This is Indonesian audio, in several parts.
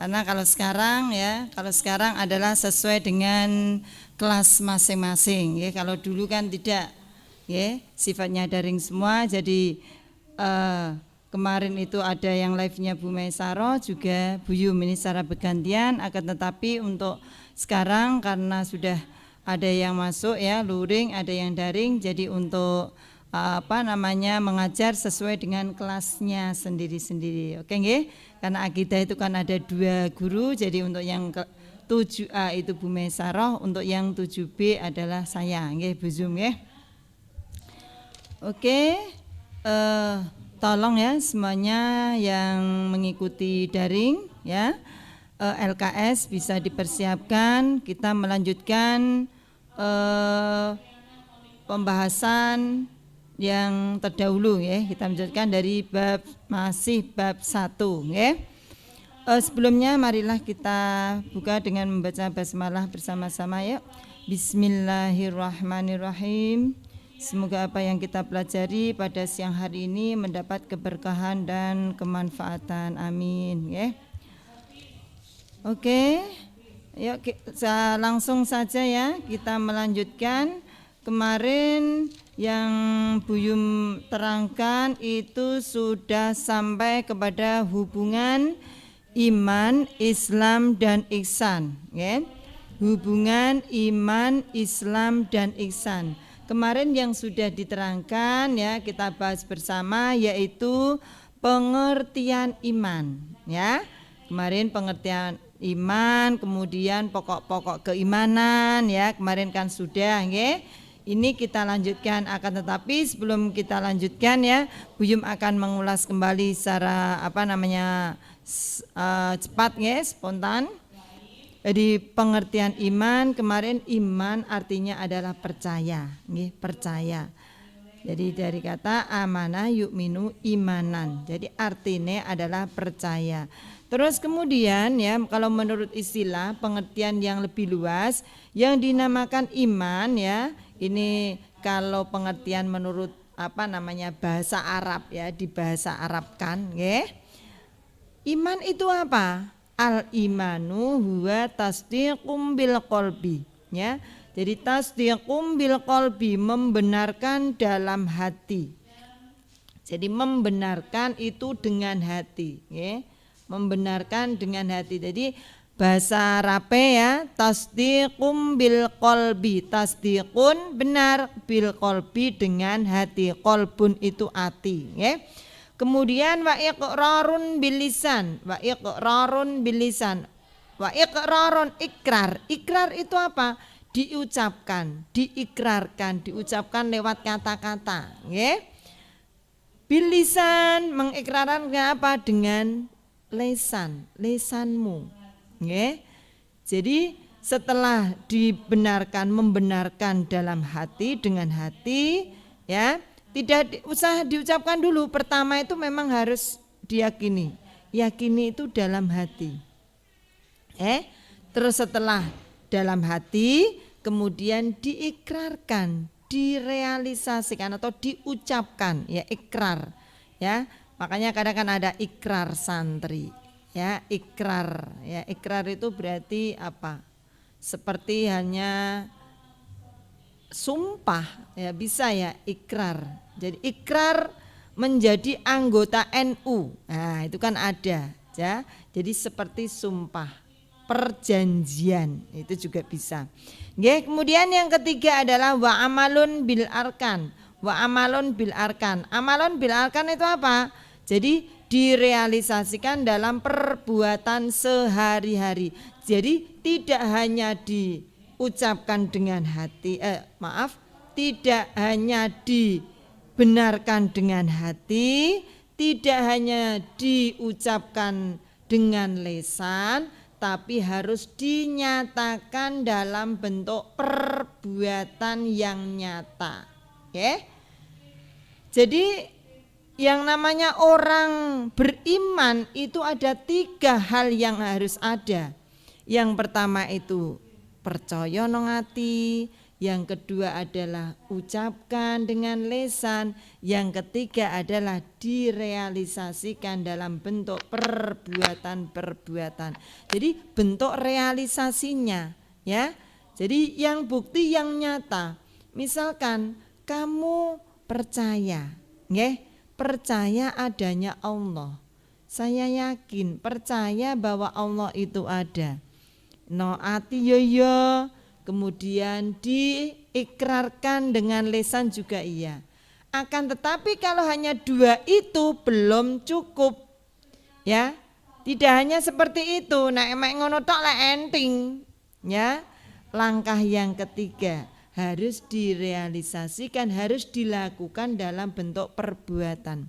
Karena kalau sekarang adalah sesuai dengan kelas masing-masing ya. Kalau dulu kan tidak ya, sifatnya daring semua. Jadi kemarin itu ada yang live-nya Bu Maisaro juga Bu Yum, ini secara bergantian. Akan tetapi untuk sekarang karena sudah ada yang masuk ya luring, ada yang daring. Jadi untuk mengajar sesuai dengan kelasnya sendiri-sendiri. Oke nggih? Karena akidah itu kan ada 2 guru, jadi untuk yang 7A itu Bu Mesaroh, untuk yang 7B adalah saya, nggih Bu Zum nggih. Oke, tolong ya semuanya yang mengikuti daring ya, LKS bisa dipersiapkan. Kita melanjutkan pembahasan yang terdahulu ya. Kita melanjutkan dari bab 1 ya. Sebelumnya marilah kita buka dengan membaca basmalah bersama-sama ya. Bismillahirrahmanirrahim. Semoga apa yang kita pelajari pada siang hari ini mendapat keberkahan dan kemanfaatan. Amin ya. Oke. Yuk langsung saja ya kita melanjutkan. Kemarin yang Bu Yum terangkan itu sudah sampai kepada hubungan iman, Islam dan ihsan ya. Hubungan iman, Islam dan ihsan. Kemarin yang sudah diterangkan ya kita bahas bersama yaitu pengertian iman ya. Kemarin pengertian iman, kemudian pokok-pokok keimanan ya. Kemarin kan sudah nggih. Ini kita lanjutkan, akan tetapi sebelum kita lanjutkan ya, Bu Yum akan mengulas kembali secara cepat ya, spontan. Jadi pengertian iman, kemarin iman artinya adalah percaya, nggih, percaya. Jadi dari kata amanah yu'minu imanan. Jadi artinya adalah percaya. Terus kemudian ya kalau menurut istilah pengertian yang lebih luas yang dinamakan iman ya, ini kalau pengertian menurut bahasa Arab ya, di bahasa Arabkan ya. Iman itu apa? Al imanu huwa tasdiqum bil qalbi ya. Jadi tasdiqum bil qalbi, membenarkan dalam hati. Jadi membenarkan itu dengan hati ya. Membenarkan dengan hati. Jadi bahasa Arabe ya, tasdiqum bil qalbi, tasdiqun benar, bil qalbi dengan hati. Qalbun itu hati ya. Kemudian wa iqrarun bil lisan, wa iqrarun bil lisan. Wa iqrarun ikrar. Ikrar itu apa? Diucapkan, diikrarkan, diucapkan lewat kata-kata ya. Bil lisan, mengikrarkan apa? Dengan lesan, lesanmu. Nggih. Jadi setelah dibenarkan, membenarkan dalam hati dengan hati ya, tidak usah diucapkan dulu. Pertama itu memang harus diyakini. Yakini itu dalam hati. Terus setelah dalam hati kemudian diikrarkan, direalisasikan atau diucapkan ya, ikrar ya. Makanya kadang kan ada ikrar santri ya, ikrar ya. Ikrar itu berarti apa? Seperti hanya sumpah ya, bisa ya ikrar. Jadi ikrar menjadi anggota NU. Nah, itu kan ada ya. Jadi seperti sumpah, perjanjian, itu juga bisa. Oke, kemudian yang ketiga adalah wa amalun bil arkan. Wa amalun bil arkan. Amalun bil arkan itu apa? Jadi direalisasikan dalam perbuatan sehari-hari. Jadi tidak hanya diucapkan dengan hati, tidak hanya dibenarkan dengan hati, tidak hanya diucapkan dengan lisan, tapi harus dinyatakan dalam bentuk perbuatan yang nyata. Oke? Jadi yang namanya orang beriman itu ada 3 hal yang harus ada. Yang pertama itu percaya nang ati, Yang kedua adalah ucapkan dengan lisan. Yang ketiga adalah direalisasikan dalam bentuk perbuatan-perbuatan. Jadi bentuk realisasinya, ya. Jadi yang bukti yang nyata. Misalkan kamu percaya, percaya adanya Allah. Saya yakin, percaya bahwa Allah itu ada. No ati yo, kemudian diikrarkan dengan lisan juga iya. Akan tetapi kalau hanya dua itu belum cukup, ya. Tidak hanya seperti itu. Nek emek ngono tok lek enting, ya. Langkah yang ketiga harus direalisasikan, harus dilakukan dalam bentuk perbuatan.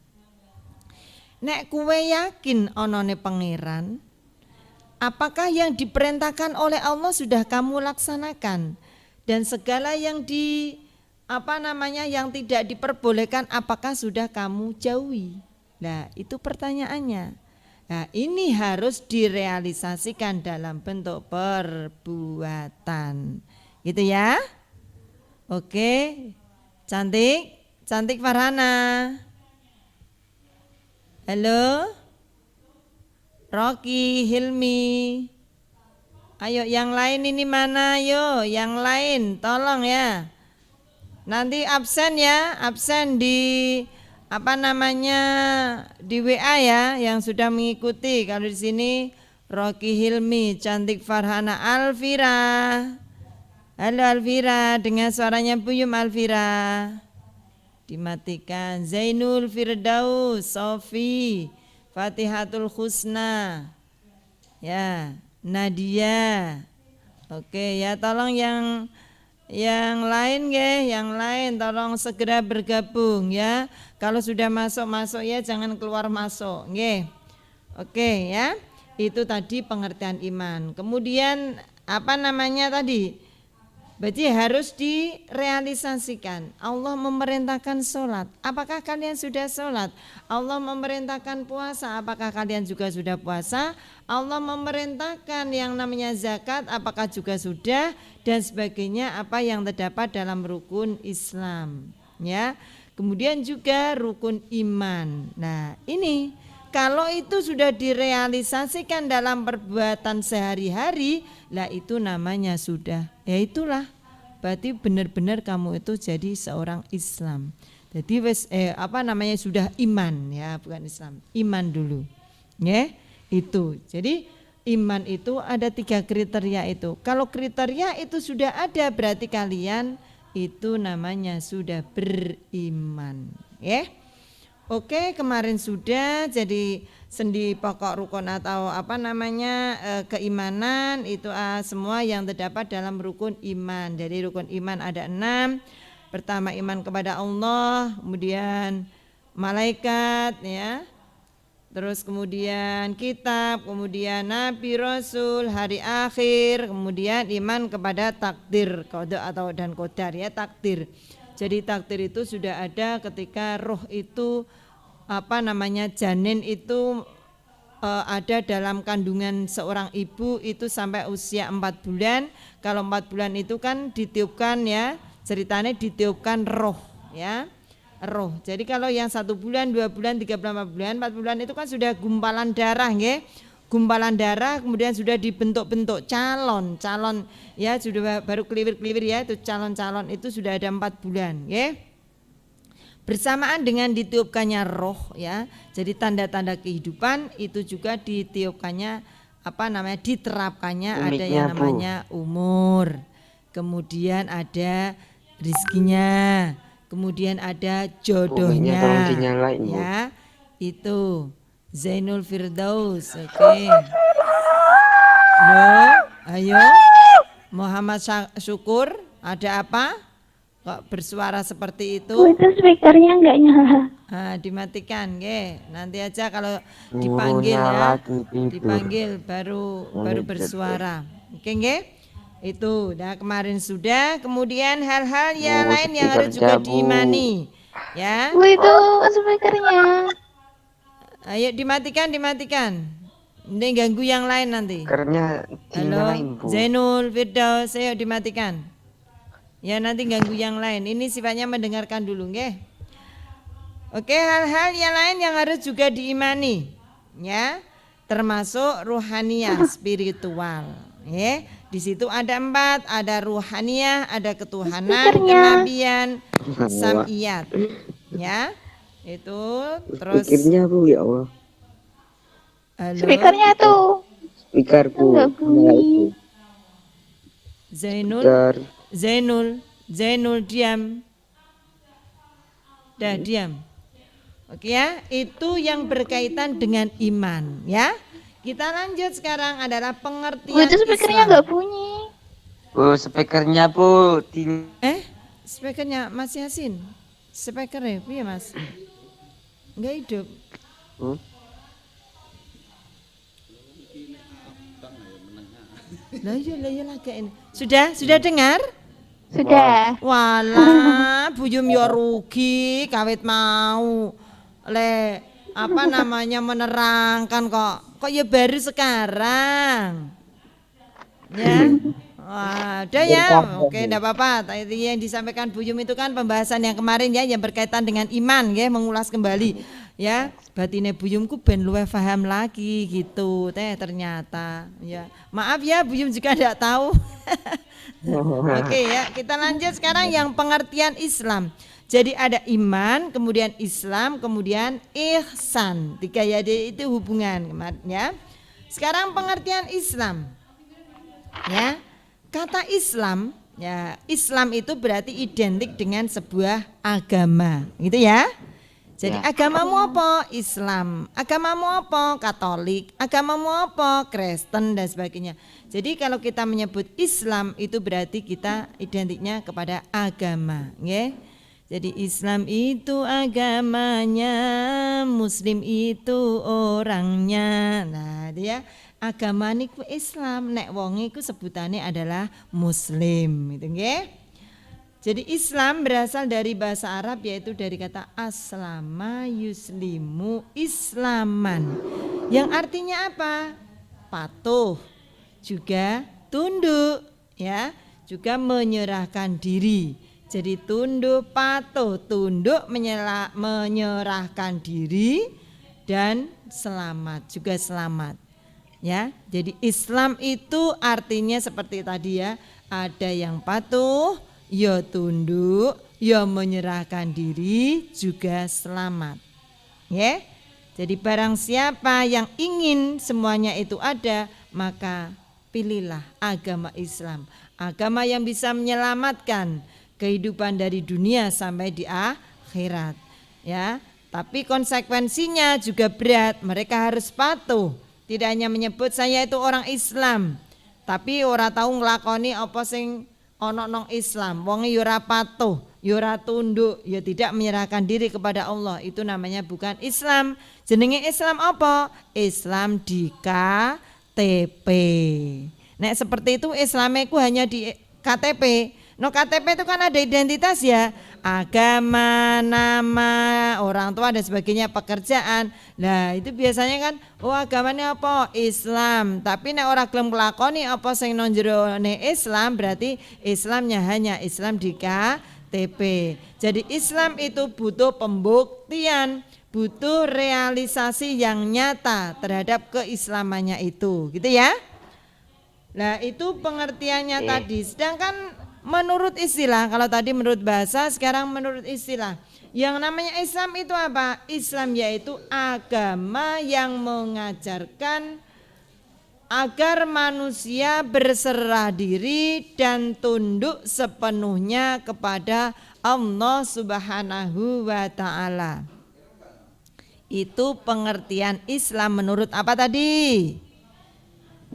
Nek kue yakin onone pangeran, apakah yang diperintahkan oleh Allah sudah kamu laksanakan? Dan segala yang yang tidak diperbolehkan apakah sudah kamu jauhi? Nah, itu pertanyaannya. Nah, ini harus direalisasikan dalam bentuk perbuatan. Gitu ya? Oke. Cantik Farhana. Halo. Rocky, Hilmi. Ayo yang lain ini mana? Yo, yang lain tolong ya. Nanti absen ya, absen di di WA ya yang sudah mengikuti. Kalau di sini Rocky, Hilmi, Cantik, Farhana, Alvira. Halo Alvira, dengan suaranya Buyum Alvira. Dimatikan. Zainul Firdaus, Sofi, Fatihatul Husna, ya, Nadia. Oke ya, tolong yang lain yang lain tolong segera bergabung ya. Kalau sudah masuk ya, jangan keluar masuk, nggih. Oke ya, itu tadi pengertian iman. Kemudian tadi? Berarti harus direalisasikan. Allah memerintahkan sholat. Apakah kalian sudah sholat? Allah memerintahkan puasa. Apakah kalian juga sudah puasa? Allah memerintahkan yang namanya zakat. Apakah juga sudah? Dan sebagainya, apa yang terdapat dalam rukun Islam. Ya. Kemudian juga rukun iman. Nah, ini kalau itu sudah direalisasikan dalam perbuatan sehari-hari, lah itu namanya sudah, ya itulah, berarti benar-benar kamu itu jadi seorang Islam. Jadi sudah iman ya, bukan Islam, iman dulu, ya itu. Jadi iman itu ada 3 kriteria itu. Kalau kriteria itu sudah ada, berarti kalian itu namanya sudah beriman, ya. Oke, kemarin sudah jadi sendi pokok rukun atau keimanan itu semua yang terdapat dalam rukun iman. Jadi rukun iman ada 6. Pertama iman kepada Allah, kemudian malaikat ya. Terus kemudian kitab, kemudian nabi, rasul, hari akhir, kemudian iman kepada takdir, qada atau dan qadar ya, takdir. Jadi takdir itu sudah ada ketika roh itu janin itu ada dalam kandungan seorang ibu itu sampai usia 4 bulan. Kalau 4 bulan itu kan ditiupkan ya, ceritanya ditiupkan roh ya, roh. Jadi kalau yang 1 bulan, 2 bulan, 3 bulan, 4 bulan, 4 bulan itu kan sudah gumpalan darah nggih. Gumpalan darah, kemudian sudah dibentuk-bentuk calon ya, sudah baru kliwir-kliwir ya, itu calon-calon itu sudah ada 4 bulan ya. Bersamaan dengan ditiupkannya roh ya, jadi tanda-tanda kehidupan itu juga ditiupkannya diterapkannya ada yang namanya umur, kemudian ada rizkinya, kemudian ada jodohnya ya, itu Zainul Firdaus. Oke. Ayo Muhammad Syukur, ada apa? Kok bersuara seperti itu? Itu speakernya enggak nyala. Dimatikan, nggih. Nanti aja kalau dipanggil ya. Dipanggil baru bersuara. Oke, nggih? Itu udah kemarin sudah. Kemudian hal-hal yang lain yang harus juga diimani. Ya. Itu speakernya. Ayo dimatikan. Ini ganggu yang lain nanti. Speakernya halo Bu. Zainul Firdaus, ayo dimatikan. Ya nanti ganggu yang lain. Ini sifatnya mendengarkan dulu, nggih. Oke, hal-hal yang lain yang harus juga diimani, ya, termasuk ruhaniyah, spiritual. Ya, di situ ada 4, ada ruhaniyah, ada ketuhanan, Speakernya. kenabian, samiyat. Ya, itu terus. Pikirnya Bu, ya Allah. Halo, Speakernya tuh Speakerku. nggak bunyi. Zainul, Speaker. Zainul diam. Dah diam. Oke ya, itu yang berkaitan dengan iman ya. Kita lanjut sekarang adalah Bu, pengertian itu speakernya Islam. nggak bunyi. Bu, speakernya Bu. Speakernya Mas Yasin. Speakernya, iya Mas. Enggak hidup. Lah iya lagi ini. Sudah dengar? Sudah. Walah, buyum yo rugi kawit mau. Apa namanya menerangkan kok ya baru sekarang. Ya. Wah, udah ya. Oke, enggak apa-apa. Tadi yang disampaikan Buyum itu kan pembahasan yang kemarin ya yang berkaitan dengan iman ya, mengulas kembali. Ya, batine Buyumku ben luwih paham lagi gitu. Ternyata ya. Maaf ya Buyum juga enggak tahu. Oke ya, kita lanjut sekarang yang pengertian Islam. Jadi ada iman, kemudian Islam, kemudian ihsan. 3 ya itu hubungan ya. Sekarang pengertian Islam. Ya. Kata Islam, ya, Islam itu berarti identik dengan sebuah agama, gitu ya. Jadi agamamu apa? Islam. Agamamu apa? Katolik. Agamamu apa? Kristen dan sebagainya. Jadi kalau kita menyebut Islam itu berarti kita identiknya kepada agama, ya. Jadi Islam itu agamanya, Muslim itu orangnya. Nah, dia agama niku Islam, nek wong iku sebutane adalah Muslim, gitu nggih. Jadi Islam berasal dari bahasa Arab yaitu dari kata aslama yuslimu islaman. Yang artinya apa? Patuh, juga tunduk, ya, juga menyerahkan diri. Jadi tunduk, patuh, tunduk, menyerahkan diri dan selamat, juga selamat. Ya, jadi Islam itu artinya seperti tadi ya, ada yang patuh, ya tunduk, ya menyerahkan diri, juga selamat. Ya. Jadi barang siapa yang ingin semuanya itu ada, maka pilihlah agama Islam, agama yang bisa menyelamatkan kehidupan dari dunia sampai di akhirat. Ya, tapi konsekuensinya juga berat, mereka harus patuh. Tidak hanya menyebut saya itu orang Islam, tapi ora tahu nglakoni apa sing ana nang Islam. Wong ya ora patuh, ya ora tunduk, ya tidak menyerahkan diri kepada Allah. Itu namanya bukan Islam. Jenenge Islam apa? Islam di KTP. Nek seperti itu Islameku hanya di KTP. No KTP itu kan ada identitas ya, agama, nama, orang tua dan sebagainya, pekerjaan. Nah itu biasanya kan, oh agamanya apa? Islam. Tapi nek ora gelem nglakoni apa sing nang jerone Islam, berarti Islamnya hanya Islam di KTP. Jadi Islam itu butuh pembuktian, butuh realisasi yang nyata terhadap keislamannya itu, gitu ya. Nah itu pengertiannya tadi. Sedangkan menurut istilah, kalau tadi menurut bahasa, sekarang menurut istilah. Yang namanya Islam itu apa? Islam yaitu agama yang mengajarkan agar manusia berserah diri dan tunduk sepenuhnya kepada Allah Subhanahu wa ta'ala. Itu pengertian Islam menurut apa tadi?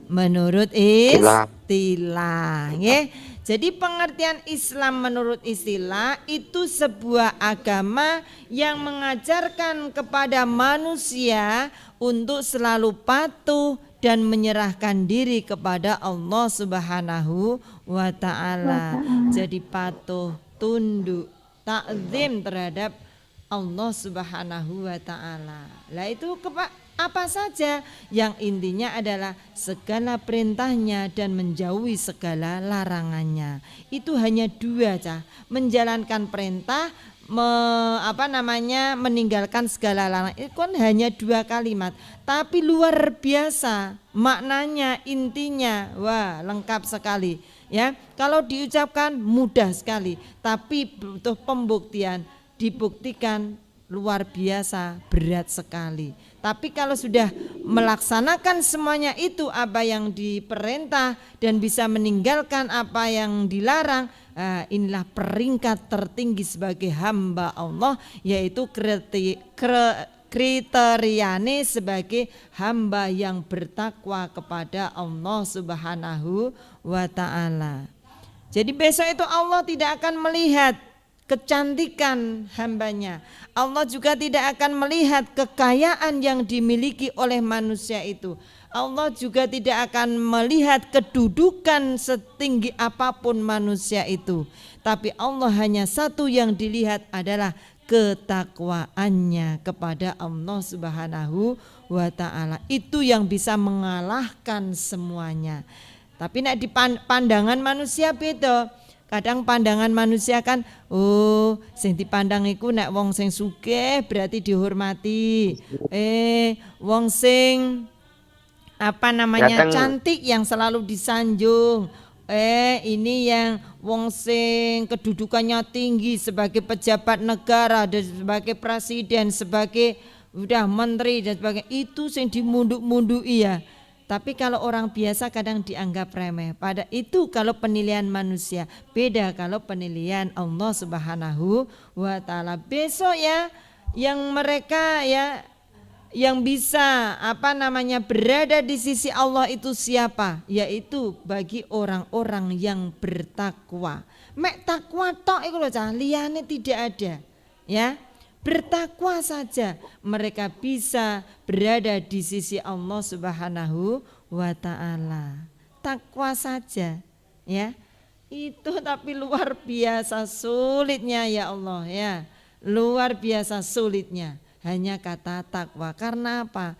Menurut istilah, ya. Jadi pengertian Islam menurut istilah itu sebuah agama yang mengajarkan kepada manusia untuk selalu patuh dan menyerahkan diri kepada Allah Subhanahu wa ta'ala. Jadi patuh, tunduk, takzim terhadap Allah Subhanahu wa ta'ala. Lah itu Apa saja? Yang intinya adalah segala perintahnya dan menjauhi segala larangannya. Itu hanya dua, Cah. Menjalankan perintah, meninggalkan segala larangan. Itu kan hanya dua kalimat, tapi luar biasa maknanya, intinya. Wah, lengkap sekali. Ya, kalau diucapkan mudah sekali, tapi butuh pembuktian, dibuktikan luar biasa berat sekali. Tapi kalau sudah melaksanakan semuanya itu apa yang diperintah dan bisa meninggalkan apa yang dilarang, inilah peringkat tertinggi sebagai hamba Allah, yaitu kriteriane sebagai hamba yang bertakwa kepada Allah Subhanahu wa ta'ala. Jadi besok itu Allah tidak akan melihat kecantikan hambanya. Allah juga tidak akan melihat kekayaan yang dimiliki oleh manusia itu. Allah juga tidak akan melihat kedudukan setinggi apapun manusia itu. Tapi Allah hanya satu yang dilihat adalah ketakwaannya kepada Allah Subhanahu wa ta'ala. Itu yang bisa mengalahkan semuanya. Tapi nek di pandangan manusia beda. Kadang pandangan manusia kan, sing dipandang iku nek wong sing sugih berarti dihormati. Wong sing cantik yang selalu disanjung. Ini yang wong sing kedudukannya tinggi sebagai pejabat negara dan sebagai presiden, sebagai udah menteri dan sebagainya, itu sing dimunduk-munduki ya. Tapi kalau orang biasa kadang dianggap remeh. Pada itu kalau penilaian manusia, beda kalau penilaian Allah Subhanahu wa ta'ala. Besok ya yang mereka ya yang bisa berada di sisi Allah itu siapa? Yaitu bagi orang-orang yang bertakwa. Mek takwa tok iku lho Cah, liyane tidak ada. Ya. Bertakwa saja mereka bisa berada di sisi Allah Subhanahu wa ta'ala. Takwa saja ya. Itu tapi luar biasa sulitnya ya Allah ya. Luar biasa sulitnya hanya kata takwa. Karena apa?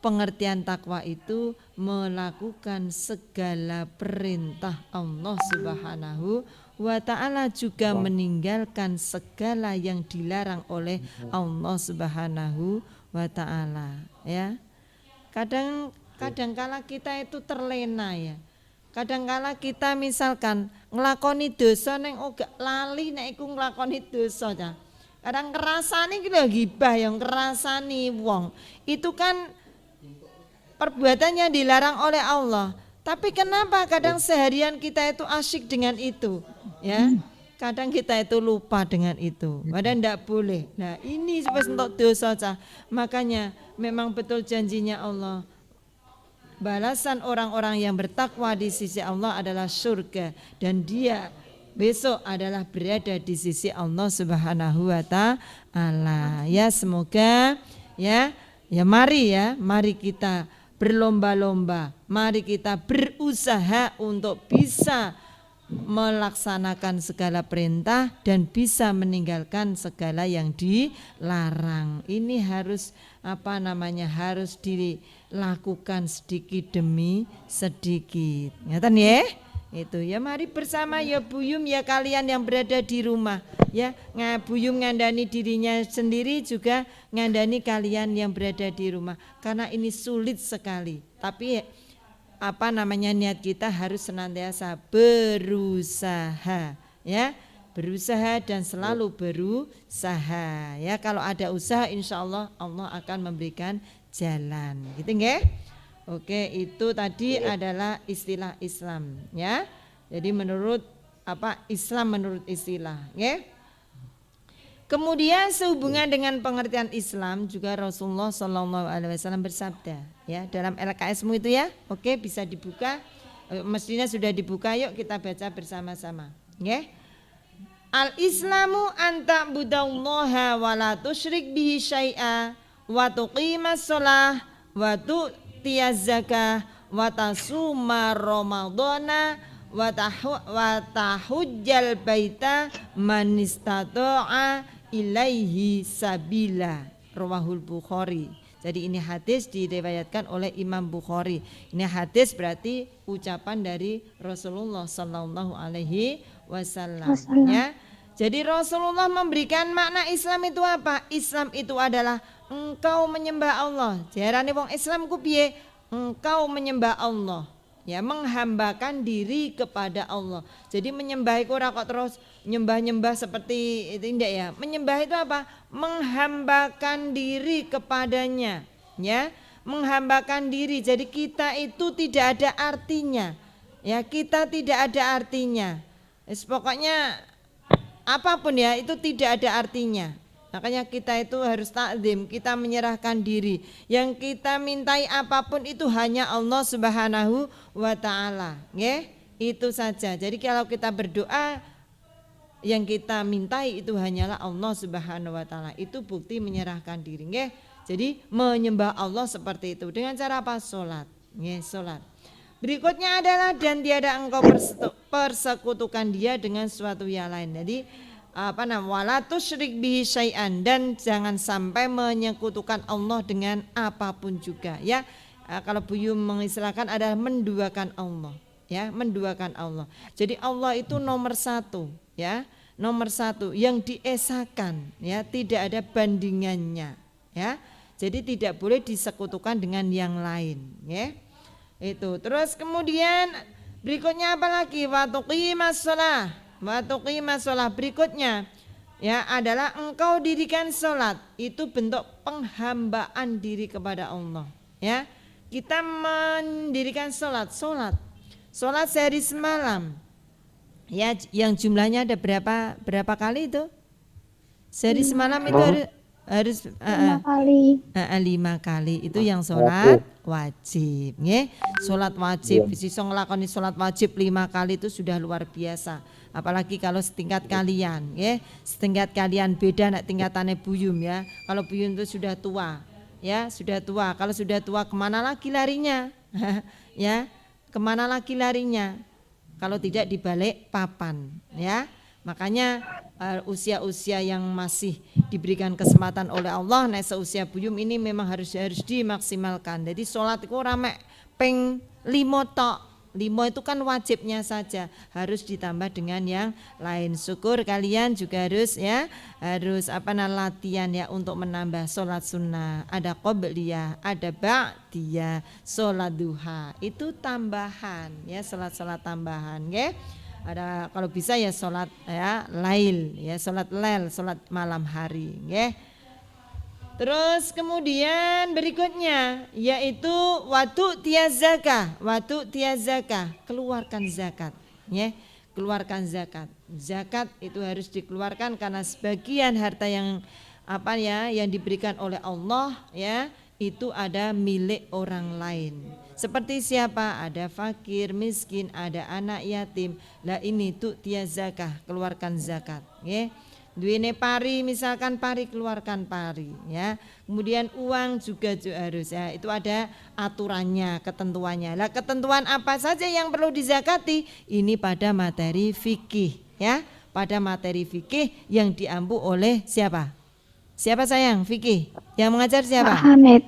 Pengertian takwa itu melakukan segala perintah Allah Subhanahu wa ta'ala, juga meninggalkan segala yang dilarang oleh Allah Subhanahu wa ta'ala ya. Kadang-kala kita itu terlena ya. Kadang-kala kita misalkan nglakoni dosa ning ora lali nek iku nglakoni dosa ta. Kadang ngrasani iki lho gibah yang ngrasani wong. Itu kan perbuatannya dilarang oleh Allah. Tapi kenapa kadang seharian kita itu asyik dengan itu ya? Kadang kita itu lupa dengan itu. Padahal tidak boleh. Nah ini supaya untuk dosa Cah. Makanya memang betul janjinya Allah. Balasan orang-orang yang bertakwa di sisi Allah adalah surga. Dan dia besok adalah berada di sisi Allah Subhanahu wa ta'ala. Ya semoga ya mari kita berlomba-lomba, mari kita berusaha untuk bisa melaksanakan segala perintah dan bisa meninggalkan segala yang dilarang. Ini harus harus dilakukan sedikit demi sedikit. Ngeten ya? Itu ya, mari bersama ya buyum ya kalian yang berada di rumah ya, buyum ngandani dirinya sendiri juga ngandani kalian yang berada di rumah, karena ini sulit sekali. Tapi niat kita harus senantiasa berusaha ya, berusaha dan selalu berusaha ya. Kalau ada usaha insya Allah Allah akan memberikan jalan gitu nggih. Oke, itu tadi adalah istilah Islam ya. Jadi menurut Islam menurut istilah ya. Kemudian sehubungan dengan pengertian Islam juga Rasulullah SAW bersabda ya dalam LKS-mu itu ya. Oke, bisa dibuka. Mestinya sudah dibuka, yuk kita baca bersama-sama ya. Al-Islamu anta budallaha wa la tusyrik bihi syai'a wa tuqimas shalah wa tu'tiyaz zakah wa tasuma ramadhana wa tahujjal baita man istata'a ilaihi sabila. Rawahul Bukhari. Jadi ini hadis diriwayatkan oleh Imam Bukhari. Ini hadis berarti ucapan dari Rasulullah Sallallahu Alaihi Wasallam. Ya. Jadi Rasulullah memberikan makna Islam itu apa? Islam itu adalah engkau menyembah Allah. Jarane wong Islam ku piye? Engkau menyembah Allah. Ya, menghambakan diri kepada Allah. Jadi menyembah itu ora kok terus nyembah-nyembah seperti itu indah ya. Menyembah itu apa? Menghambakan diri kepadanya, ya. Menghambakan diri. Jadi kita itu tidak ada artinya. Ya, kita tidak ada artinya. Pokoknya apapun ya itu tidak ada artinya. Makanya kita itu harus takzim, kita menyerahkan diri. Yang kita mintai apapun itu hanya Allah Subhanahu wa taala, nggih. Itu saja. Jadi kalau kita berdoa yang kita mintai itu hanyalah Allah Subhanahu wa taala. Itu bukti menyerahkan diri, nggih. Jadi menyembah Allah seperti itu dengan cara apa? Salat, nggih, salat. Berikutnya adalah dan tiada engkau persekutukan dia dengan suatu yang lain. Jadi wala tusyrik bihi syai'an, dan jangan sampai menyekutukan Allah dengan apapun juga, ya. Kalau buyum mengistilahkan adalah menduakan Allah, ya, menduakan Allah. Jadi Allah itu nomor satu, ya, nomor satu yang diesakan, ya, tidak ada bandingannya, ya. Jadi tidak boleh disekutukan dengan yang lain, ya. Itu. Terus kemudian berikutnya apa lagi? Wa tuqimas shalah. Masalah berikutnya ya adalah engkau dirikan sholat, itu bentuk penghambaan diri kepada Allah, ya. Kita mendirikan sholat sehari semalam, ya, yang jumlahnya ada berapa kali itu? Sehari semalam itu harus 5 kali. 5 kali itu yang sholat wajib, nggih. Sholat wajib, bisa nglakoni sholat wajib 5 kali itu sudah luar biasa. Apalagi kalau setingkat kalian, ya, setingkat kalian beda nak tingkatannya buyum, ya. Kalau buyum itu sudah tua, ya, sudah tua. Kalau sudah tua kemana lagi larinya, ya, kemana lagi larinya? Kalau tidak dibalik papan, ya. Makanya usia-usia yang masih diberikan kesempatan oleh Allah, nah seusia buyum ini memang harus dimaksimalkan. Jadi sholat itu rame peng 5 tok. 5 itu kan wajibnya saja, harus ditambah dengan yang lain. Syukur kalian juga harus, ya, harus latihan, ya, untuk menambah sholat sunnah. Ada qobliyah, ada ba'diyah, sholat duha, itu tambahan, ya, sholat tambahan, ya. Ada kalau bisa ya sholat, ya, lail, ya, sholat lail, sholat malam hari, ya. Terus kemudian berikutnya yaitu watu tiazakah, keluarkan zakat, ya, keluarkan zakat. Zakat itu harus dikeluarkan karena sebagian harta yang yang diberikan oleh Allah, ya, itu ada milik orang lain. Seperti siapa? Ada fakir, miskin, ada anak yatim. Lah ini tuh tiazakah, keluarkan zakat, ya. Duwene pari, misalkan pari, keluarkan pari, ya. Kemudian uang juga harus, ya, itu ada aturannya, ketentuannya. Lah ketentuan apa saja yang perlu dizakati? Ini pada materi fikih, ya, pada materi fikih yang diampu oleh siapa? Siapa sayang? Fikih. Yang mengajar siapa? Pak Hamid.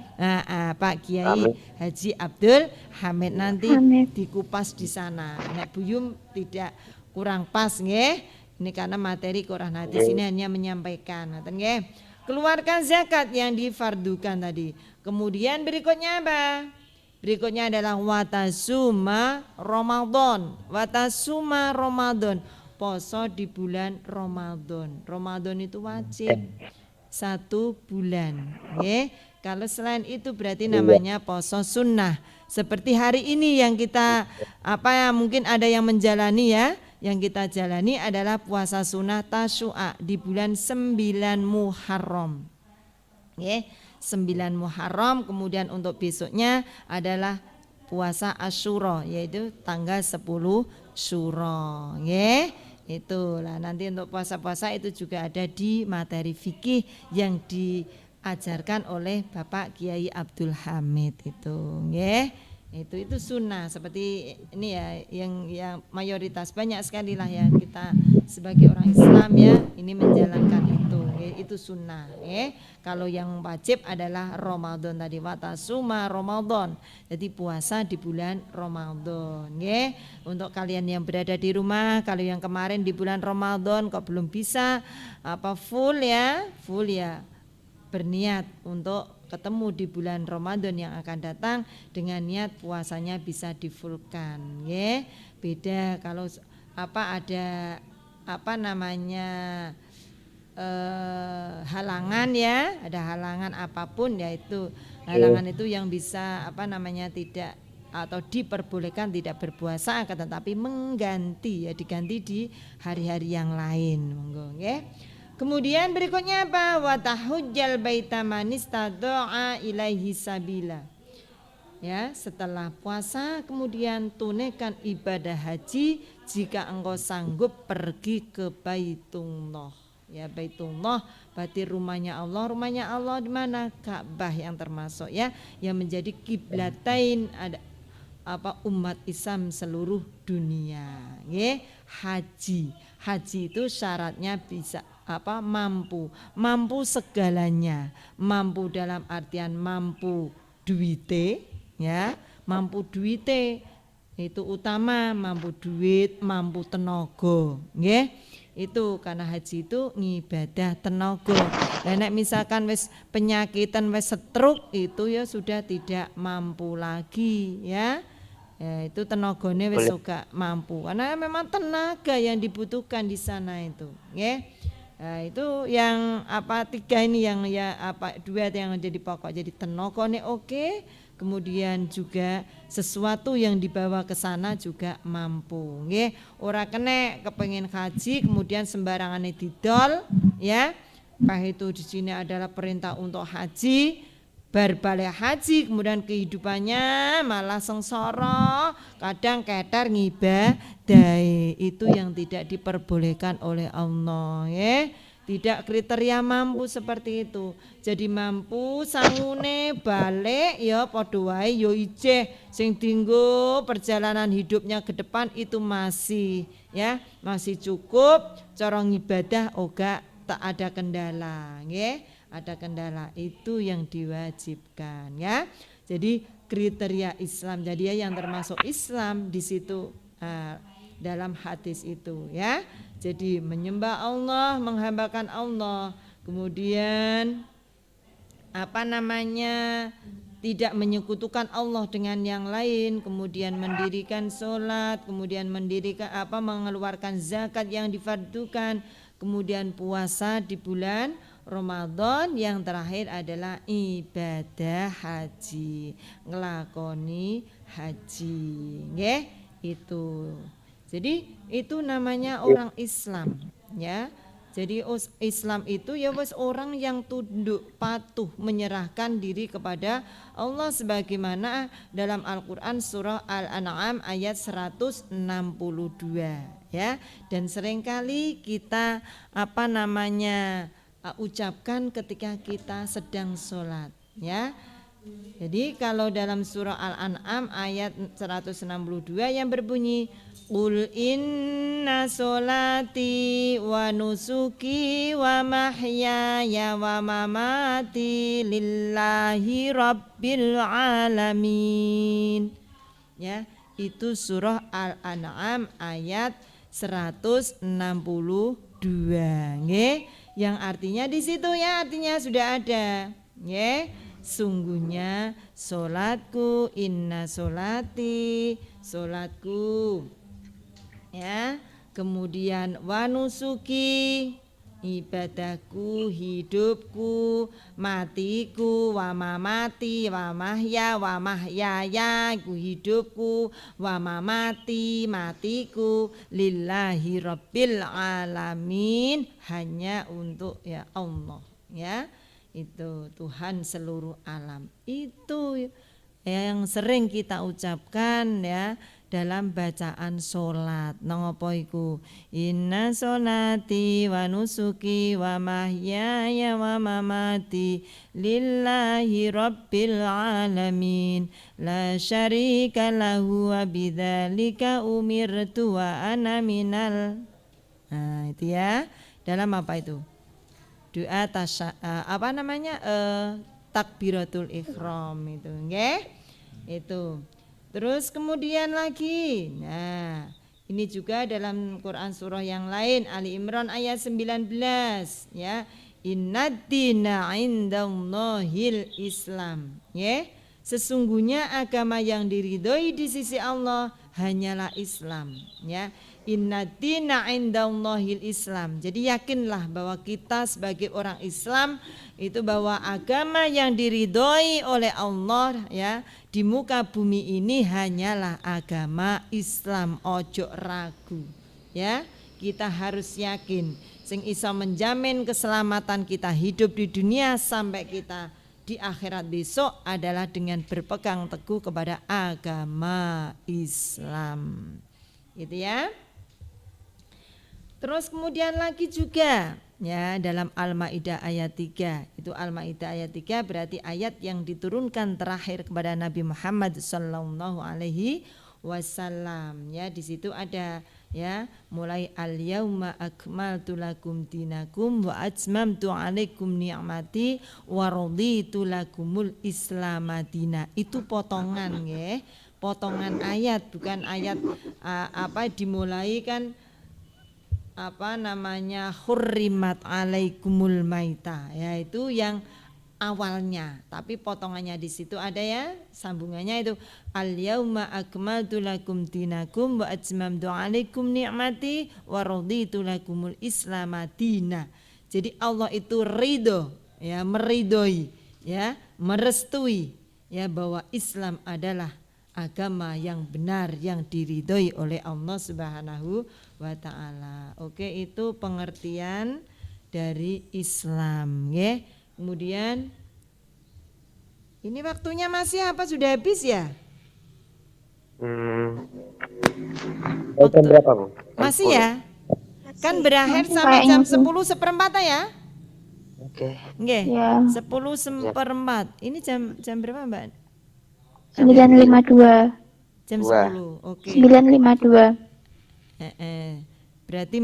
Pak Kiai Haji Abdul Hamid. Nanti dikupas di sana. Nek buyum tidak kurang pas, nggih. Ini karena materi Quran hadis ini hanya menyampaikan, nggih. Keluarkan zakat yang difardukan tadi. Kemudian berikutnya apa? Berikutnya adalah watasuma Ramadan. Watasuma Ramadan. Poso di bulan Ramadan. Ramadan itu wajib 1 bulan, nggih. Kalau selain itu berarti namanya poso sunnah. Seperti hari ini yang kita mungkin ada yang menjalani, ya. Yang kita jalani adalah puasa sunnah Tasyu'a di bulan 9 Muharram. Nggih, 9 Muharram, kemudian untuk besoknya adalah puasa Asyura, yaitu tanggal 10 Syura, nggih. Itulah nanti untuk puasa-puasa itu juga ada di materi fikih yang diajarkan oleh Bapak Kiai Abdul Hamid itu, nggih. Itu sunnah seperti ini, ya, yang mayoritas banyak sekali lah, ya, kita sebagai orang Islam, ya, ini menjalankan itu. itu sunnah. Kalau yang wajib adalah Ramadan tadi, watasuma Ramadan. Jadi puasa di bulan Ramadan. Untuk kalian yang berada di rumah, kalau yang kemarin di bulan Ramadan kok belum bisa full ya, berniat untuk ketemu di bulan Ramadan yang akan datang dengan niat puasanya bisa difulkan. Beda kalau ada halangan ya, ada halangan apapun ya, itu halangan itu yang bisa tidak atau diperbolehkan tidak berpuasa, akan tetapi diganti di hari-hari yang lain. Monggo nggih. Kemudian berikutnya apa? Wa tahujjal baita man istata'a ilaihi sabila. Ya, setelah puasa kemudian tunaikan ibadah haji jika engkau sanggup pergi ke Baitullah. Ya, Baitullah berarti rumahnya Allah di mana? Ka'bah yang termasuk ya, yang menjadi kiblatain ada umat Islam seluruh dunia. Haji itu syaratnya bisa mampu segalanya, mampu dalam artian mampu duite ya, mampu duite itu utama, mampu duit, mampu tenaga itu karena haji itu ngibadah tenaga. Nek misalkan wis penyakitan, wis stroke, itu ya sudah tidak mampu lagi ya. Itu tenaganya wis gak mampu, karena memang tenaga yang dibutuhkan di sana itu itu yang tiga ini yang dua yang jadi pokok. Jadi tenaganya oke, kemudian juga sesuatu yang dibawa ke sana juga mampu ora kena kepengen haji kemudian sembarangan didol ya. Itu di sini adalah perintah untuk haji, balik haji kemudian kehidupannya malah sengsara, kadang keter ngibadah, itu yang tidak diperbolehkan oleh Allah Tidak kriteria mampu seperti itu. Jadi mampu sangune balik ya padha wae ya ijeh sing dinggo perjalanan hidupnya ke depan itu masih masih cukup, cara ngibadah tak ada kendala ada kendala, itu yang diwajibkan ya. Jadi kriteria Islam, jadi yang termasuk Islam di situ dalam hadis itu ya. Jadi menyembah Allah, menghambakan Allah, kemudian tidak menyekutukan Allah dengan yang lain, kemudian mendirikan sholat, kemudian mengeluarkan zakat yang difardukan, kemudian puasa di bulan Ramadan, yang terakhir adalah ibadah haji, ngelakoni haji, itu. Jadi itu namanya orang Islam ya. Jadi Islam itu ya wis orang yang tunduk patuh menyerahkan diri kepada Allah sebagaimana dalam Al-Qur'an surah Al-An'am ayat 162 ya. Dan seringkali kita ucapkan ketika kita sedang sholat ya. Jadi kalau dalam surah Al-An'am ayat 162 yang berbunyi Qul inna sholati wa nusuki wa mahyaya wa mamati lillahi rabbil alamin. Ya, itu surah Al-An'am ayat 162 nggih. Yang artinya di situ ya, artinya sudah ada nggih. Sungguhnya solatku, inna solati, solatku ya, kemudian wanusuki, ibadahku, hidupku, matiku, wa mamati, wa mahya, wa mahyaya, hidupku, wa mamati, matiku, lillahi rabbil alamin, hanya untuk ya Allah ya. Itu Tuhan seluruh alam. Itu yang sering kita ucapkan ya dalam bacaan sholat. Napa iku? Inna sholati wa nusuki wa mahyaya wa mamati lillahi rabbil alamin la syarika lahu wa bidzalika umirtu wa ana minal. Nah, itu ya. Dalam apa itu? doa takbiratul ihram itu, nggih. Itu. Terus kemudian lagi. Nah, ini juga dalam Quran surah yang lain, Ali Imran ayat 19 ya. Innad-dina 'indallahil Islam. Ya. Sesungguhnya agama yang diridhoi di sisi Allah hanyalah Islam, ya. Innad-dina 'indallahil Islam. Jadi yakinlah bahwa kita sebagai orang Islam itu bahwa agama yang diridhoi oleh Allah ya di muka bumi ini hanyalah agama Islam. Ojo ragu, ya. Kita harus yakin sing iso menjamin keselamatan kita hidup di dunia sampai kita di akhirat besok adalah dengan berpegang teguh kepada agama Islam. Gitu ya. Terus kemudian lagi juga ya dalam Al-Maidah ayat 3. Itu Al-Maidah ayat 3 berarti ayat yang diturunkan terakhir kepada Nabi Muhammad sallallahu alaihi wasallam. Ya, di situ ada ya mulai al-yauma akmaltu lakum dinakum wa atmamtu alaikum ni'mati wa raditu lakumul Islam madina. Itu potongan nggih, potongan ayat, bukan ayat dimulai kan hurrimat alaikumul maita, yaitu yang awalnya, tapi potongannya di situ ada ya, sambungannya itu al-yauma akmaltu lakum dinakum wa atmamtu alaikum ni'mati wa raditu lakumul Islam madina. Jadi Allah itu ridho ya, meridhoi ya, merestui ya bahwa Islam adalah agama yang benar yang diridhoi oleh Allah Subhanahu wa taala. Oke, itu pengertian dari Islam ya. Kemudian ini waktunya masih apa sudah habis ya? Jam berapa, Bu? Masih ya? Kan berakhir sampai jam 10:15 ya? Oke. Nggih. Ya. 10:15. Ini jam berapa, Mbak? 9.52. Jam 2. 10. Oke. 9.52. Berarti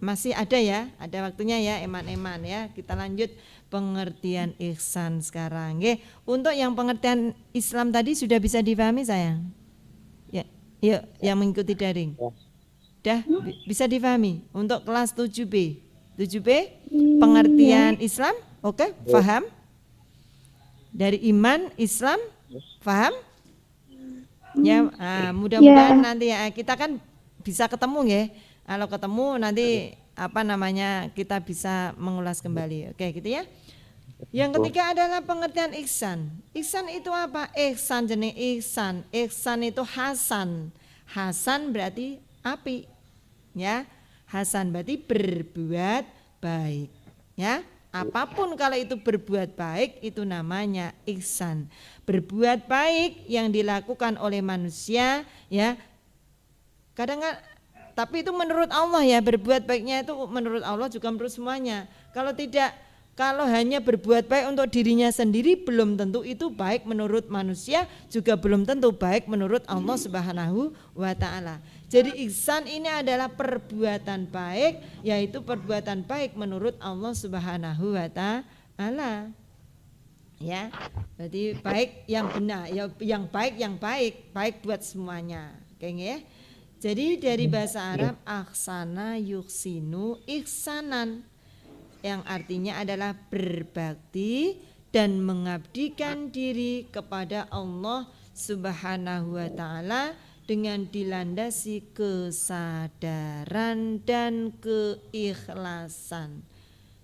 masih ada ya, ada waktunya ya, eman-eman ya. Kita lanjut pengertian ihsan sekarang. Nggih. Untuk yang pengertian Islam tadi sudah bisa dipahami sayang? Ya, yuk yang mengikuti daring. Dah bisa dipahami untuk kelas 7B. 7B pengertian Islam, oke, paham? Dari iman Islam, paham? Ya, mudah-mudahan nanti ya kita kan bisa ketemu ya. Kalau ketemu nanti kita bisa mengulas kembali. Oke, gitu ya. Yang ketiga adalah pengertian ihsan. Ihsan itu apa? Ihsan jenis ihsan. Ihsan itu hasan. Hasan berarti api. Ya. Hasan berarti berbuat baik. Ya. Apapun kalau itu berbuat baik itu namanya ihsan. Berbuat baik yang dilakukan oleh manusia ya. Kadang-kadang tapi itu menurut Allah ya, berbuat baiknya itu menurut Allah juga menurut semuanya. Kalau hanya berbuat baik untuk dirinya sendiri belum tentu itu baik menurut manusia, juga belum tentu baik menurut Allah Subhanahu wa taala. Jadi ihsan ini adalah perbuatan baik, yaitu perbuatan baik menurut Allah Subhanahu wa taala. Ya. Berarti baik yang benar, ya yang baik buat semuanya. Oke ya. Jadi dari bahasa Arab ahsana yuhsinu ihsanan, yang artinya adalah berbakti dan mengabdikan diri kepada Allah Subhanahu wa taala dengan dilandasi kesadaran dan keikhlasan.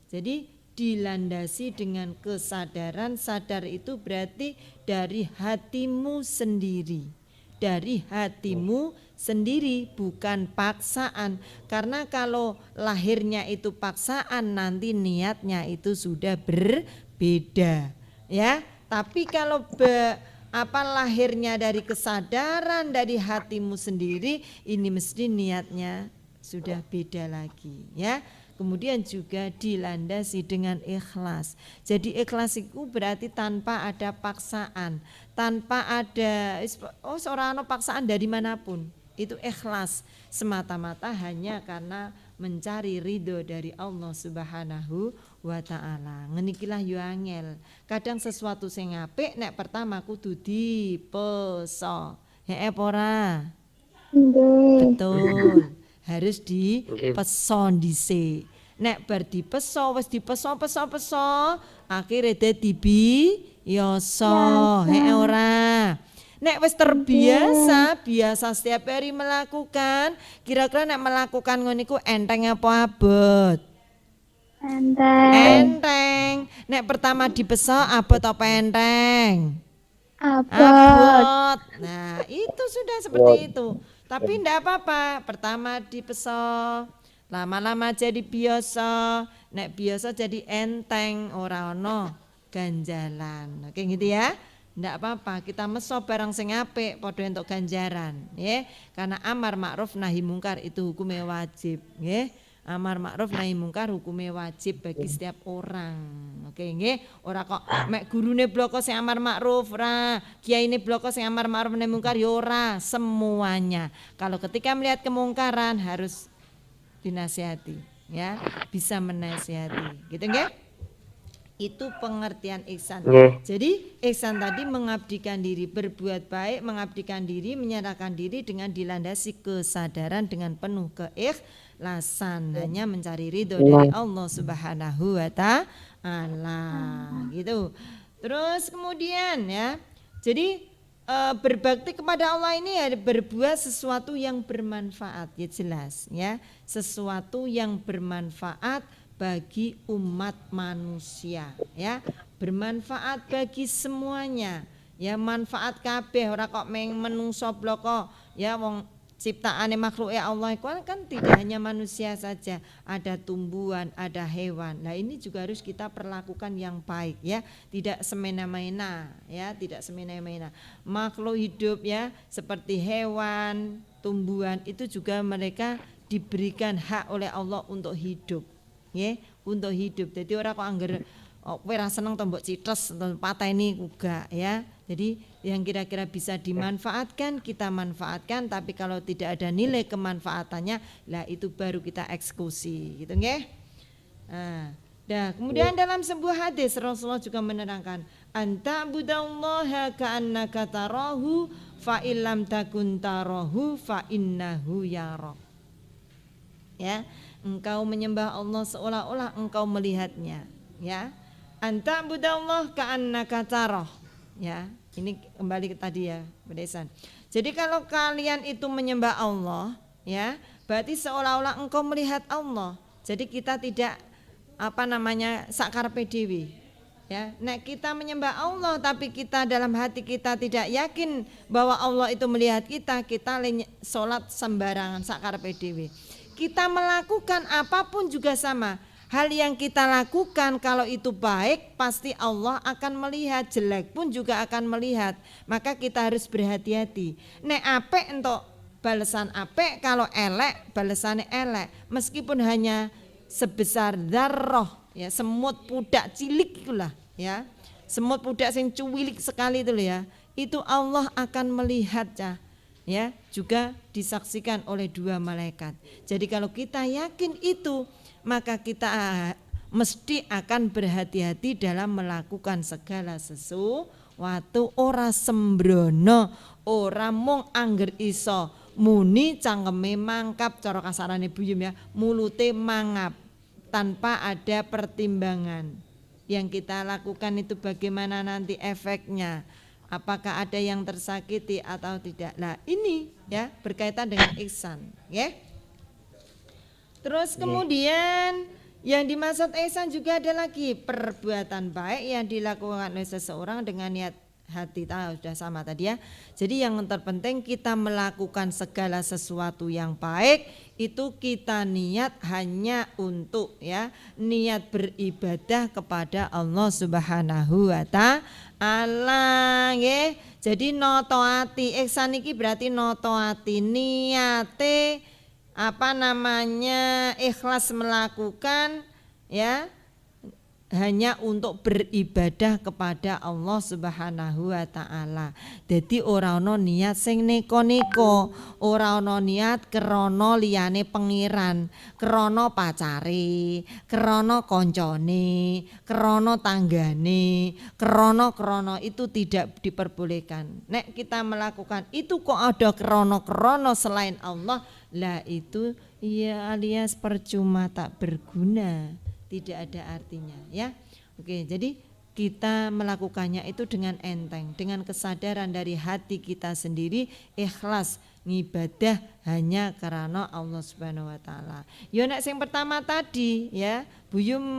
Jadi dilandasi dengan kesadaran, sadar itu berarti dari hatimu sendiri. Dari hatimu sendiri, bukan paksaan. Karena kalau lahirnya itu paksaan, nanti niatnya itu sudah berbeda, ya. Tapi kalau lahirnya dari kesadaran dari hatimu sendiri, ini mesti niatnya sudah beda lagi, ya. Kemudian juga dilandasi dengan ikhlas. Jadi ikhlas itu berarti tanpa ada paksaan, tanpa ada seorang paksaan dari manapun. Itu ikhlas semata-mata hanya karena mencari ridho dari Allah Subhanahu wa taala. Ngenikilah yo angel. Kadang sesuatu sing apik nek pertama kudu dipeso. Hek apa ora? Nggih. Betul. Harus Nggih. dipeso dhisik. Nek bar dipeso wis dipeso-peso akhire dadi biasa. Hek ora? Nek wis terbiasa, biasa setiap hari melakukan, kira-kira nek melakukan ngono iku enteng apa abot? Enteng. Enteng. Nek pertama dipeso abot apa enteng? Abot. Abot. Nah, itu sudah seperti itu. Tapi ndak apa-apa. Pertama dipeso, lama-lama jadi biasa. Nek biasa jadi enteng, ora ono ganjalan. Oke gitu ya. Ndak apa-apa, kita meso barang sing apik padha entuk ganjaran, nggih. Karena amar ma'ruf nahi mungkar itu hukumnya wajib, nggih. Amar ma'ruf nahi mungkar hukumnya wajib bagi setiap orang. Oke nggih, ora kok mek gurune bloko sing amar ma'ruf ora, kiyaine bloko sing amar ma'ruf nahi mungkar ya ora, semuanya. Kalau ketika melihat kemungkaran harus dinasihati, ya, bisa menasihati. Gitu nggih? Itu pengertian ihsan. Nggih. Jadi ihsan tadi mengabdikan diri, berbuat baik, mengabdikan diri, menyerahkan diri dengan dilandasi kesadaran dengan penuh keikhlasan, hanya mencari ridho dari Allah Subhanahu wa taala. Gitu. Terus kemudian ya. Jadi berbakti kepada Allah ini ya berbuat sesuatu yang bermanfaat, ya jelas ya. Sesuatu yang bermanfaat bagi umat manusia, ya, bermanfaat bagi semuanya, ya, manfaat kabeh, ora kok menungso bloko, ya, wong ciptaane makhluk ya Allah itu kan tidak hanya manusia saja, ada tumbuhan, ada hewan. Nah ini juga harus kita perlakukan yang baik, ya, tidak semena-mena, ya, tidak semena-mena. Makhluk hidup ya seperti hewan, tumbuhan itu juga mereka diberikan hak oleh Allah untuk hidup. Ya, untuk hidup. Jadi orang kok angger kowe ra seneng to mbok citres pateni uga ya. Jadi yang kira-kira bisa dimanfaatkan kita manfaatkan, tapi kalau tidak ada nilai kemanfaatannya lah itu baru kita eksekusi gitu nggih. Nah, kemudian dalam sebuah hadis Rasulullah juga menerangkan anta budallaha ka'annaka tarahu fa illam takun tarahu fa innahu yarak. Ya, engkau menyembah Allah seolah-olah engkau melihatnya, ya. Anta budallah ka'annaka tarah. Ya, ini kembali ke tadi ya, Bedesan. Jadi kalau kalian itu menyembah Allah, ya, berarti seolah-olah engkau melihat Allah. Jadi kita tidak sakarepe dhewe. Ya, nek kita menyembah Allah tapi kita dalam hati kita tidak yakin bahwa Allah itu melihat kita salat sembarangan sakarepe dhewe. Kita melakukan apapun juga sama. Hal yang kita lakukan kalau itu baik pasti Allah akan melihat, jelek pun juga akan melihat. Maka kita harus berhati-hati. Nek apik entuk balasan apik, kalau elek balasannya elek. Meskipun hanya sebesar dzarrah, ya, semut pudak cilik itulah, ya. Semut pudak sing cuwilik sekali itu ya. Itu Allah akan melihat ya, juga disaksikan oleh dua malaikat. Jadi kalau kita yakin itu, maka kita mesti akan berhati-hati dalam melakukan segala sesuatu. Ora sembrono, ora mung angger iso muni cangkeme mangkap, cara kasarane buyum ya, mulute mangap tanpa ada pertimbangan. Yang kita lakukan itu bagaimana nanti efeknya? Apakah ada yang tersakiti atau tidak? Nah ini ya berkaitan dengan ihsan, ya. Terus kemudian yang dimaksud ihsan juga ada lagi perbuatan baik yang dilakukan oleh seseorang dengan niat hati, sudah sama tadi ya. Jadi yang terpenting kita melakukan segala sesuatu yang baik itu kita niat hanya untuk ya niat beribadah kepada Allah Subhanahu wa taala nggih. Jadi noto ati ihsan iki berarti noto ati, niate ikhlas melakukan ya hanya untuk beribadah kepada Allah Subhanahu wa taala. Dadi ora ana niat sing neko-neko, ora ana niat krana liyane pengiran, krana pacare, krana kancane, krana tanggane, krana itu tidak diperbolehkan. Nek kita melakukan itu kok ada krana selain Allah, lah itu ya alias percuma, tak berguna, tidak ada artinya ya. Oke, jadi kita melakukannya itu dengan enteng, dengan kesadaran dari hati kita sendiri, ikhlas ngibadah hanya karena Allah Subhanahu wa taala. Yo nek sing pertama tadi ya, Buyum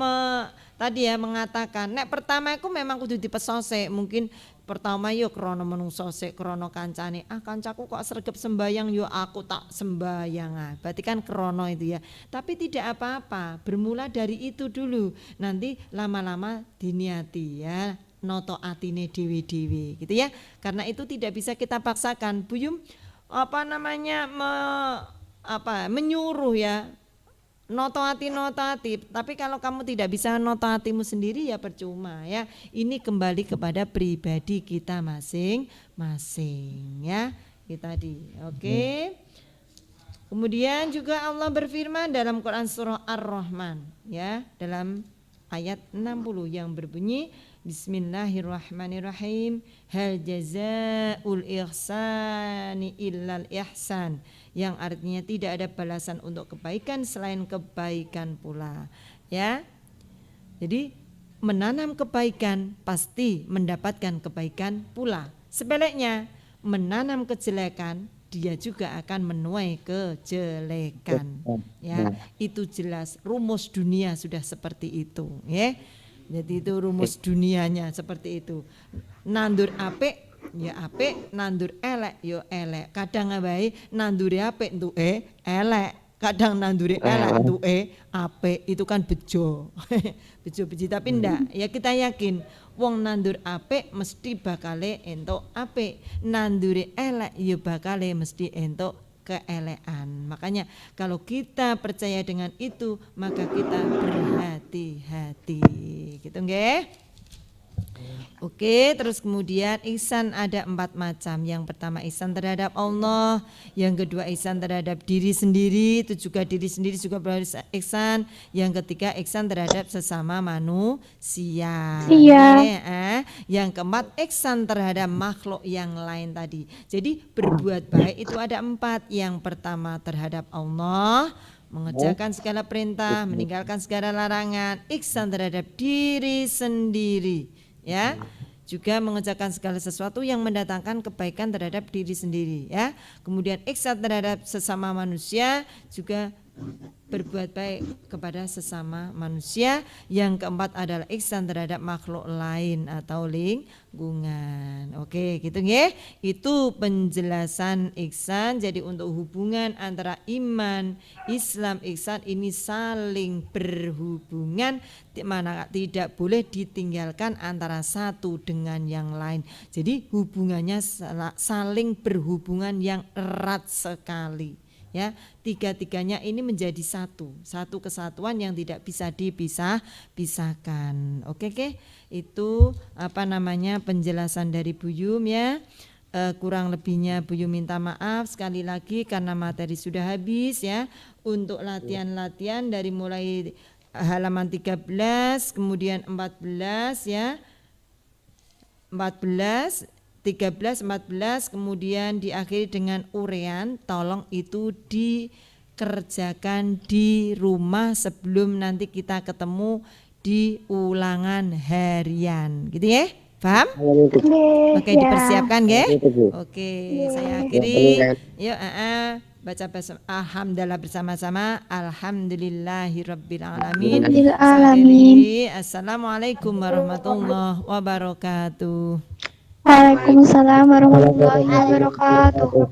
tadi ya mengatakan nek pertama aku memang kudu dipesose, mungkin pertama yo krono menungso sik krono kancane, kancaku kok sregep sembayang yo aku tak sembayang. Berarti kan krono itu ya. Tapi tidak apa-apa, bermula dari itu dulu. Nanti lama-lama diniati ya, noto atine dewi-dewi gitu ya. Karena itu tidak bisa kita paksakan. Buyum menyuruh ya. Noto hati, tapi kalau kamu tidak bisa noto hatimu sendiri ya percuma ya. Ini kembali kepada pribadi kita masing-masing ya. Kita oke. Kemudian juga Allah berfirman dalam Quran surah Ar-Rahman ya, dalam ayat 60 yang berbunyi Bismillahirrahmanirrahim. Hal jazaa'ul ihsani illal ihsan, yang artinya tidak ada balasan untuk kebaikan selain kebaikan pula ya. Jadi menanam kebaikan pasti mendapatkan kebaikan pula. Sebaliknya menanam kejelekan dia juga akan menuai kejelekan ya. Itu jelas, rumus dunia sudah seperti itu ya. Jadi itu rumus dunianya seperti itu. Nandur apik ya apik, nandur elek yo elek. Kadang wae nandure apik entuke elek, kadang nandure elek entuke apik. Itu kan bejo. Bejo-beji tapi ndak. Ya kita yakin wong nandur apik mesti bakale entuk apik. Nandure elek yo bakale mesti entuk keelekan. Makanya kalau kita percaya dengan itu, maka kita berhati-hati. Gitu nggih? Oke, terus kemudian ihsan ada 4 macam. Yang pertama ihsan terhadap Allah, yang kedua ihsan terhadap diri sendiri, itu juga diri sendiri juga berarti ihsan. Yang ketiga ihsan terhadap sesama manusia. Yang keempat ihsan terhadap makhluk yang lain tadi. Jadi berbuat baik itu ada 4. Yang pertama terhadap Allah, mengerjakan segala perintah, meninggalkan segala larangan. Ihsan terhadap diri sendiri ya, juga mengerjakan segala sesuatu yang mendatangkan kebaikan terhadap diri sendiri ya. Kemudian ihsan terhadap sesama manusia, juga berbuat baik kepada sesama manusia. Yang keempat adalah ihsan terhadap makhluk lain atau lingkungan. Oke, gitu nggih. Itu penjelasan ihsan. Jadi untuk hubungan antara iman, Islam, ihsan ini saling berhubungan, mana tidak boleh ditinggalkan antara satu dengan yang lain. Jadi hubungannya saling berhubungan yang erat sekali. Ya, tiga-tiganya ini menjadi satu kesatuan yang tidak bisa dipisahkan. Oke, itu penjelasan dari Buyum ya. Kurang lebihnya Buyum minta maaf sekali lagi karena materi sudah habis ya. Untuk latihan-latihan dari mulai halaman 13 kemudian 14 ya. 13, 14 kemudian diakhiri dengan urean. Tolong itu dikerjakan di rumah sebelum nanti kita ketemu di ulangan harian gitu ya, paham? Oke, dipersiapkan ya. Oke, saya akhiri. Yuk baca alhamdulillah bersama-sama. Alhamdulillahirabbil alamin. Assalamualaikum warahmatullahi wabarakatuh. Waalaikumsalam warahmatullahi wabarakatuh.